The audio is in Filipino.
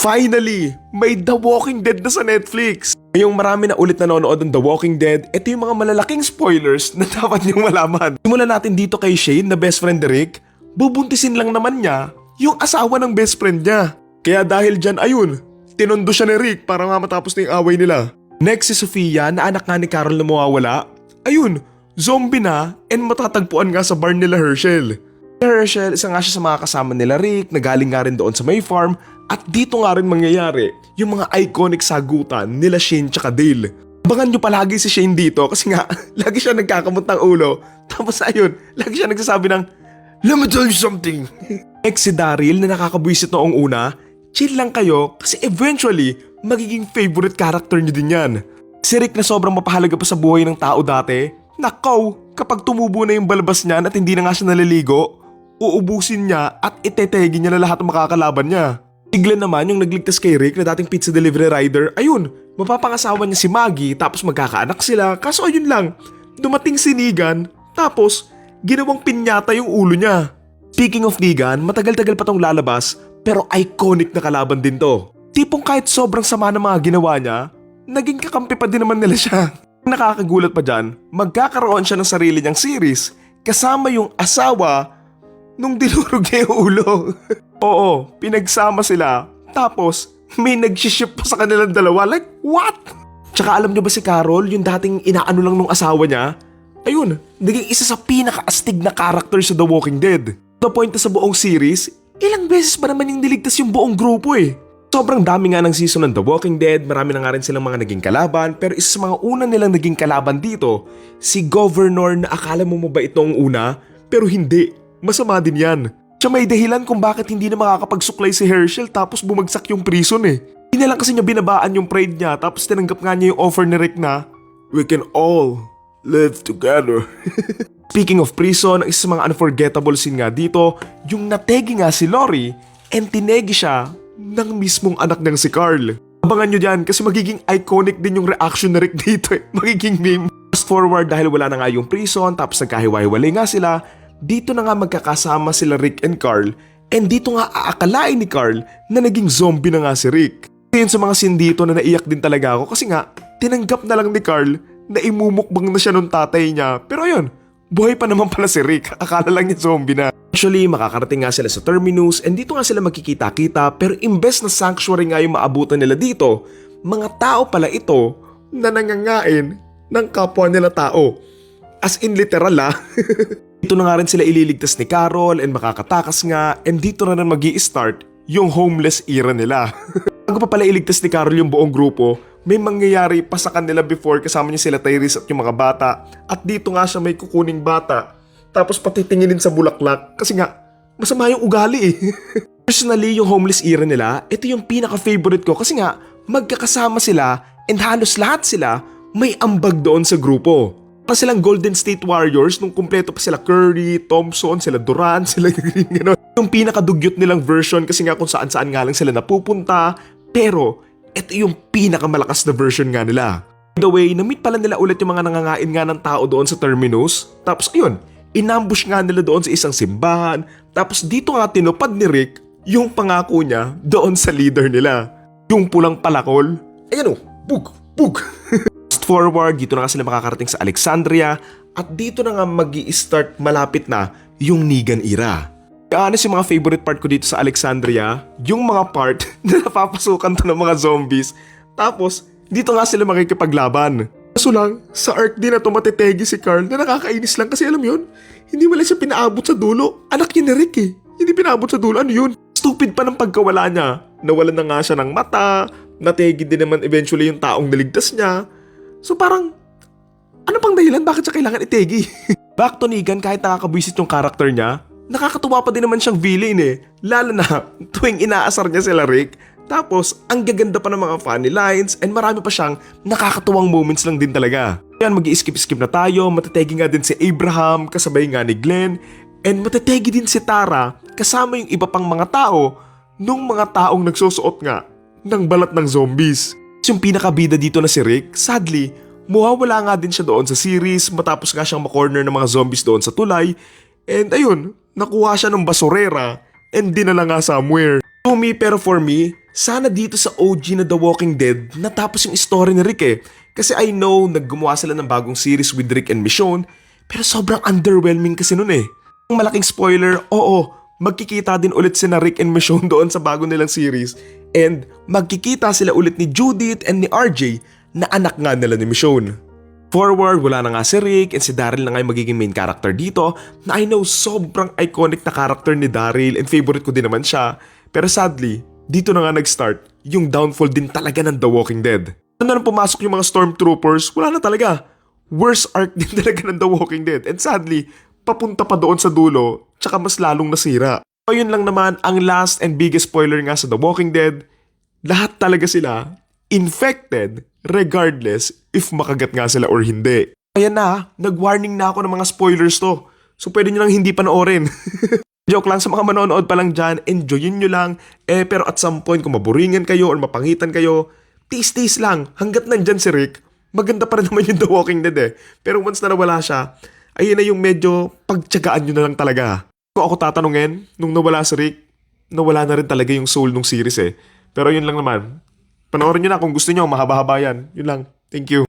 Finally, may The Walking Dead na sa Netflix. Ngayong marami na ulit nanonood ng The Walking Dead, ito yung mga malalaking spoilers na dapat niyong malaman. Simulan natin dito kay Shane na best friend ni Rick. Bubuntisin lang naman niya yung asawa ng best friend niya. Kaya dahil dyan, ayun, tinondo siya ni Rick para nga matapos na yung away nila. Next si Sofia na anak nga ni Carol na mawawala. Ayun, zombie na and matatagpuan nga sa barn nila Herschel. Herschel, isa nga siya sa mga kasama nila Rick na galing nga rin doon sa May Farm. At dito nga rin mangyayari yung mga iconic sagutan nila Shane tsaka Dale. Abangan nyo palagi si Shane dito kasi nga lagi siya nagkakamot ng ulo. Tapos ayun, lagi siya nagsasabi ng "Let me tell you something." Next si Daryl na nakakabwisit noong una. Chill lang kayo kasi eventually magiging favorite character nyo din yan. Si Rick na sobrang mapahalaga pa sa buhay ng tao dati. Nakaw, kapag tumubo na yung balbas niya at hindi na nga siya naliligo, uubusin niya at itetegi niya na lahat ng makakalaban niya. Si Glenn naman yung nagligtas kay Rick na dating pizza delivery rider, ayun, mapapangasawa niya si Maggie tapos magkakaanak sila. Kaso ayun lang, dumating si Negan tapos ginawang pinyata yung ulo niya. Speaking of Negan, matagal-tagal pa tong lalabas pero iconic na kalaban din to. Tipong kahit sobrang sama ng mga ginawa niya, naging kakampi pa din naman nila siya. Nakakagulat pa dyan, magkakaroon siya ng sarili niyang series kasama yung asawa nung dinurog niya yung ulo. Oo, pinagsama sila. Tapos, may nag-ship pa sa kanilang dalawa. Like, what? Tsaka alam niyo ba si Carol, yung dating inaano lang nung asawa niya? Ayun, naging isa sa pinaka-astig na character sa The Walking Dead. The point na sa buong series, ilang beses ba naman yung niligtas yung buong grupo eh? Sobrang dami nga ng season ng The Walking Dead, marami na nga rin silang mga naging kalaban, pero isa sa mga una nilang naging kalaban dito, si Governor na akala mo mabait noong una, pero hindi, masama din yan. Siya may dahilan kung bakit hindi na makakapagsuklay si Herschel tapos bumagsak yung prison eh. Hindi na lang kasi niya binabaan yung pride niya tapos tinanggap nga niya yung offer ni Rick na "We can all live together." Speaking of prison, ang isa sa mga unforgettable scene nga dito, yung nategi nga si Lori and tinegi siya ng mismong anak ng si Carl. Abangan nyo dyan kasi magiging iconic din yung reaction ni Rick dito eh. Magiging meme. Fast forward dahil wala na nga yung prison tapos nagkahiwa-hiwalay nga sila. Dito na nga magkakasama sila Rick and Carl and dito nga aakalain ni Carl na naging zombie na nga si Rick. Yun sa mga scene dito na naiyak din talaga ako kasi nga tinanggap na lang ni Carl na imumukbang na siya nung tatay niya. Pero ayun, buhay pa naman pala si Rick, akala lang niya zombie na. Actually, makakarating nga sila sa terminus and dito nga sila magkikita-kita pero imbes na sanctuary nga yung maabutan nila dito, mga tao pala ito na nangangain ng kapwa nila tao. As in literal ah. Dito na nga rin sila ililigtas ni Carol and makakatakas nga and dito na rin mag-i-start yung homeless era nila. Bago pa pala iligtas ni Carol yung buong grupo, may mangyayari pa sa kanila before kasama niya sila Tyrese at yung mga bata at dito nga siya may kukuning bata tapos patitinginin sa bulaklak kasi nga masama yung ugali eh. Personally yung homeless era nila, ito yung pinaka-favorite ko kasi nga magkakasama sila and halos lahat sila may ambag doon sa grupo. Pa silang Golden State Warriors nung kumpleto pa sila Curry, Thompson, sila Durant, sila Green, gano'n. Yung pinakadugyot nilang version kasi nga kung saan-saan nga lang sila napupunta. Pero, ito yung pinakamalakas na version nga nila. By the way, na-meet pala nila ulit yung mga nangangain nga ng tao doon sa terminus. Tapos ayun, inambush nga nila doon sa isang simbahan. Tapos dito nga tinupad ni Rick yung pangako niya doon sa leader nila. Yung pulang palakol. Ayan o, bug, bug. Forward, dito na nga sila makakarating sa Alexandria at dito na nga mag-i-start malapit na yung Negan era. Kaya honest yung mga favorite part ko dito sa Alexandria, yung mga part na napapasukan to ng mga zombies tapos dito nga sila makikipaglaban. Kaso lang, sa arc din na to matitegi si Carl na nakakainis lang kasi alam yun, hindi mo lang siya pinaabot sa dulo. Anak niya ni Rick eh, hindi pinaabot sa dulo, ano yun? Stupid pa ng pagkawala niya, nawalan na nga siya ng mata, nategi din naman eventually yung taong naligtas niya. So parang, ano pang dahilan bakit siya kailangan itegi? Back to Negan, kahit nakakabwisit yung karakter niya, nakakatuwa pa din naman siyang villain eh. Lalo na tuwing inaasar niya sila Rick. Tapos, ang gaganda pa ng mga funny lines and marami pa siyang nakakatuwang moments lang din talaga. Yan, mag-i-skip-skip na tayo, matategi nga din si Abraham, kasabay nga ni Glenn, and matategi din si Tara, kasama yung iba pang mga tao, nung mga taong nagsusuot nga ng balat ng zombies. Yung pinakabida dito na si Rick, sadly, mawawala nga din siya doon sa series matapos nga siyang makorner ng mga zombies doon sa tulay. And ayun, nakuha siya ng basurera and dinala nga somewhere. To me, pero for me, Sana dito sa OG na The Walking Dead natapos yung story ni Rick eh. Kasi I know naggumawa sila ng bagong series with Rick and Michonne, pero sobrang underwhelming kasi nun eh. Ang malaking spoiler, oo, magkikita din ulit sina Rick and Michonne doon sa bago nilang series. And magkikita sila ulit ni Judith and ni RJ na anak nga nila ni Michonne. Forward, wala na nga si Rick and si Daryl na nga yung magiging main character dito na I know sobrang iconic na character ni Daryl and favorite ko din naman siya. Pero sadly, dito na nga nag-start yung downfall din talaga ng The Walking Dead. Ano na pumasok yung mga Stormtroopers, wala na talaga. Worst arc din talaga ng The Walking Dead and sadly, papunta pa doon sa dulo tsaka mas lalong nasira. So yun lang naman ang last and biggest spoiler nga sa The Walking Dead. Lahat talaga sila infected regardless if makagat nga sila or hindi. Ayan na, nag-warning na ako ng mga spoilers to. So pwede nyo lang hindi panoorin. Joke lang sa mga manonood pa lang dyan, enjoyin nyo lang. Pero at some point kung maburingan kayo or mapangitan kayo, tiis-tiis lang. Hanggat nandyan si Rick, maganda pa rin naman yung The Walking Dead eh. Pero once na nawala siya, ayun na yung medyo pagtsagaan nyo na lang talaga. Kung ako tatanungin, nung nawala si Rick, nawala na rin talaga yung soul nung series eh. Pero yun lang naman. Panoorin nyo na kung gusto nyo, mahaba-haba yan. Yun lang. Thank you.